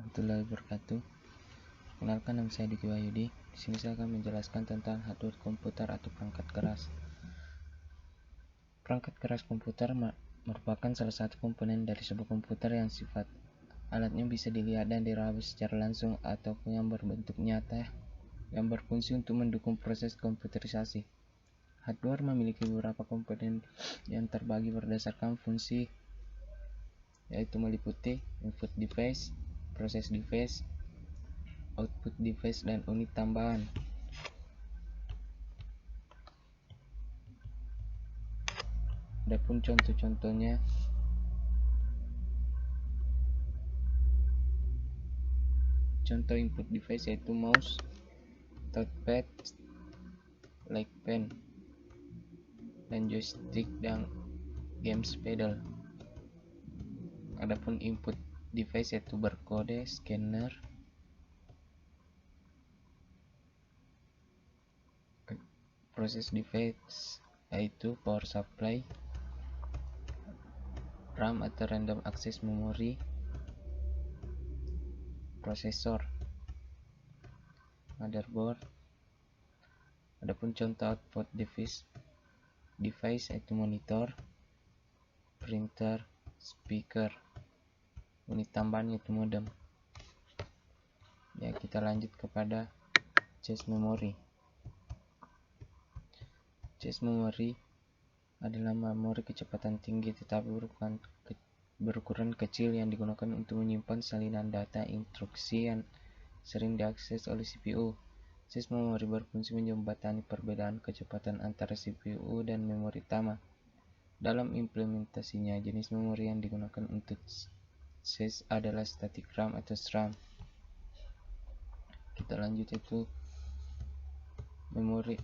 warahmatullahi wabarakatuh. Perkenalkan, nama saya Diki Wahyudi. Di sini saya akan menjelaskan tentang hardware komputer atau perangkat keras. Perangkat keras komputer merupakan salah satu komponen dari sebuah komputer yang sifat alatnya bisa dilihat dan diraba secara langsung ataupun yang berbentuk nyata yang berfungsi untuk mendukung proses komputerisasi. Hardware memiliki beberapa komponen yang terbagi berdasarkan fungsi, yaitu meliputi input device, proses device, output device, dan unit tambahan. Adapun contoh-contohnya, contoh input device yaitu mouse, touchpad, like pen, dan joystick dan games pedal. Adapun input device yaitu barcode, scanner, proses device yaitu power supply, RAM atau random access memory, prosesor, motherboard. Adapun contoh output device yaitu monitor, printer, speaker, unit tambahan yaitu modem. Ya, kita lanjut kepada cache memory. Cache memory adalah memori kecepatan tinggi tetapi berukuran kecil yang digunakan untuk menyimpan salinan data instruksi yang sering diakses oleh CPU. Cache memori berfungsi menjembatani perbedaan kecepatan antara CPU dan memori utama. Dalam implementasinya, jenis memori yang digunakan untuk cache adalah static RAM atau SRAM. Kita lanjut, yaitu memori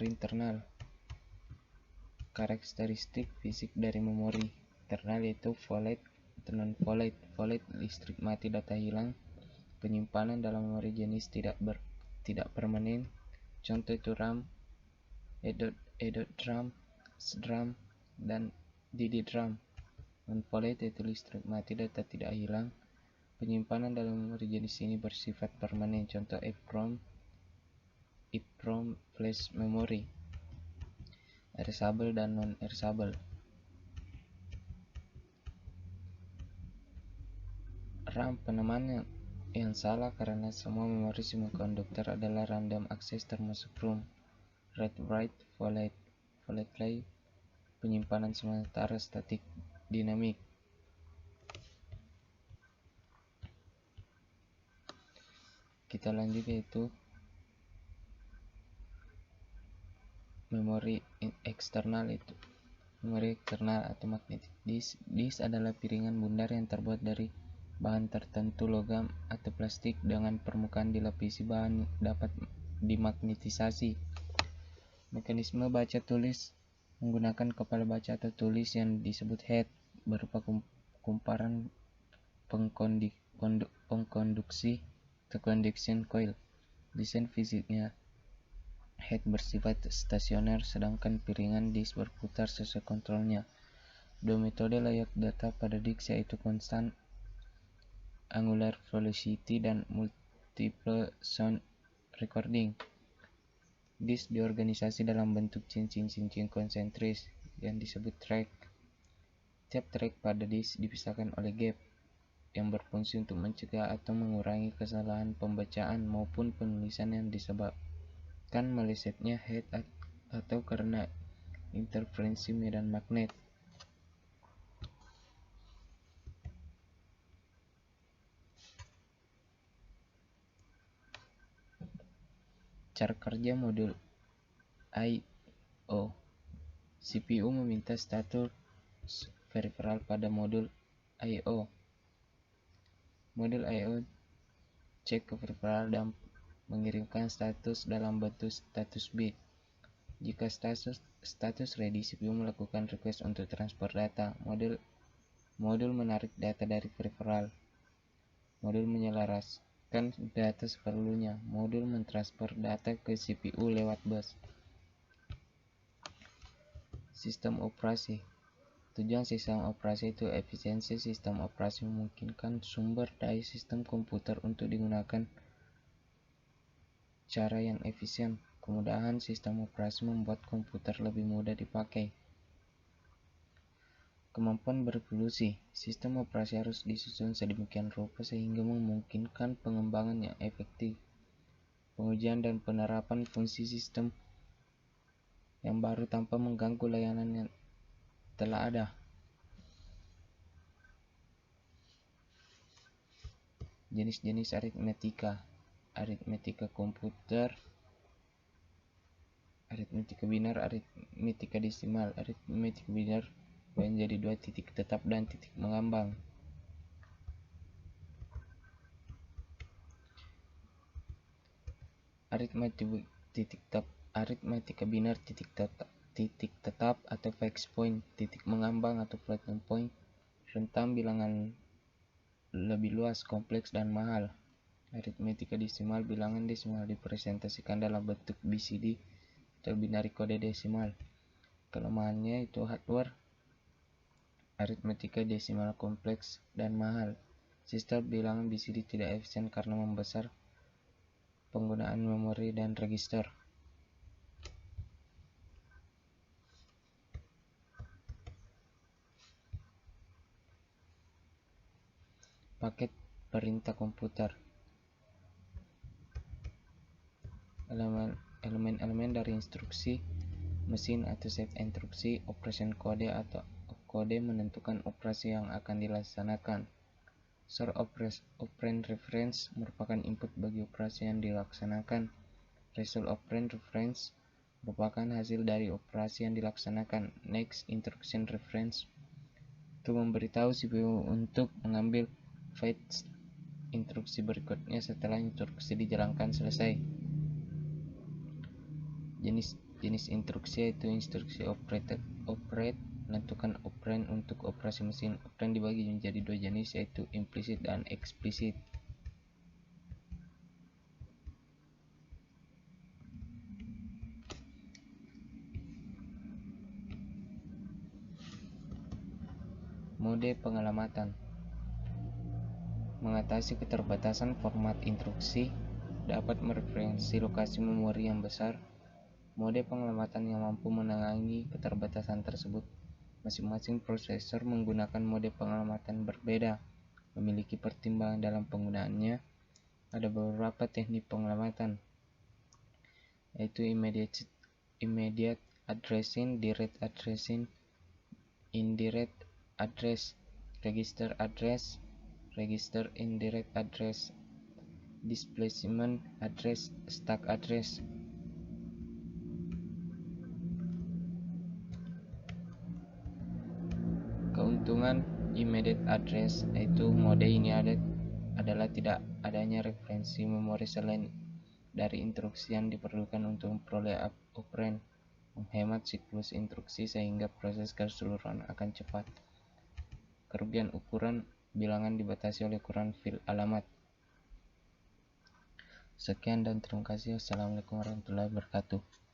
internal. Karakteristik fisik dari memori internal yaitu volatile atau non-volatile. Volatile, listrik mati, data hilang. Penyimpanan dalam memori jenis tidak permanen. Contoh itu RAM, EDRAM, SDRAM, dan DDRAM. Non-volatile yaitu listrik mati, data tidak hilang. Penyimpanan dalam memori jenis ini bersifat permanen. Contoh EEPROM flash memory, erasable dan non-erasable. RAM penamaan yang salah karena semua memori semikonduktor adalah random access termasuk ROM. Read-write volatile, penyimpanan sementara statik dinamik. Kita lanjut, yaitu memori eksternal, itu memori eksternal atau magnetic disk. Disk adalah piringan bundar yang terbuat dari bahan tertentu, logam atau plastik, dengan permukaan dilapisi bahan dapat dimagnetisasi. Mekanisme baca tulis menggunakan kepala baca atau tulis yang disebut head, berupa kumparan pengkonduksi atau conduction coil. Desain fisiknya, head bersifat stasioner sedangkan piringan disk berputar sesuai kontrolnya. Dua metode layak data pada disk yaitu constant angular velocity dan multiple sound recording. Disk diorganisasi dalam bentuk cincin-cincin konsentris yang disebut track. Tiap track pada disk dipisahkan oleh gap yang berfungsi untuk mencegah atau mengurangi kesalahan pembacaan maupun penulisan yang disebabkan melesetnya head atau karena interferensi medan magnet. Cara kerja modul I/O. CPU meminta status peripheral pada modul I/O. Modul I/O cek ke peripheral dan mengirimkan status dalam bentuk status bit. Jika status ready, CPU melakukan request untuk transfer data. Modul menarik data dari peripheral. Modul menyelaraskan data seperlunya. Modul mentransfer data ke CPU lewat bus. Sistem operasi. Tujuan sistem operasi itu efisiensi sistem operasi memungkinkan sumber daya sistem komputer untuk digunakan cara yang efisien. Kemudahan sistem operasi membuat komputer lebih mudah dipakai. Kemampuan berevolusi. Sistem operasi harus disusun sedemikian rupa sehingga memungkinkan pengembangan yang efektif, pengujian dan penerapan fungsi sistem yang baru tanpa mengganggu layanan yang telah ada. Jenis-jenis aritmetika. Aritmetika komputer, aritmetika binar, aritmetika desimal. Aritmetika binar menjadi dua titik tetap dan titik mengambang. Aritmetika binar titik tetap atau fixed point, titik mengambang atau floating point, rentang bilangan lebih luas, kompleks dan mahal. Aritmetika desimal, bilangan desimal dipresentasikan dalam bentuk BCD atau binary kode desimal. Kelemahannya itu hardware. Aritmetika desimal kompleks dan mahal. Sistem bilangan BCD tidak efisien karena membesar penggunaan memori dan register. Paket perintah komputer. Elemen-elemen dari instruksi mesin atau set instruksi, operation kode atau opkode menentukan operasi yang akan dilaksanakan. Source operand reference merupakan input bagi operasi yang dilaksanakan. Result operand reference merupakan hasil dari operasi yang dilaksanakan. Next instruction reference itu memberitahu CPU untuk mengambil fetch instruksi berikutnya setelah instruksi dijalankan selesai. Jenis instruksi yaitu instruksi operate, menentukan operand untuk operasi mesin. Operand dibagi menjadi dua jenis yaitu implicit dan explicit. Mode pengelamatan. Mengatasi keterbatasan format instruksi dapat mereferensi lokasi memori yang besar. Mode pengelamatan yang mampu menangani keterbatasan tersebut. Masing-masing prosesor menggunakan mode pengelamatan berbeda, memiliki pertimbangan dalam penggunaannya. Ada beberapa teknik pengelamatan, yaitu immediate addressing, direct addressing, indirect address, register address, register indirect address, displacement address, stack address. Keuntungan immediate address yaitu mode ini adalah tidak adanya referensi memori selain dari instruksi yang diperlukan untuk memperoleh operand, menghemat siklus instruksi sehingga proses keseluruhan akan cepat. Kerugian ukuran bilangan dibatasi oleh ukuran file alamat. Sekian dan terima kasih. Wassalamualaikum warahmatullahi wabarakatuh.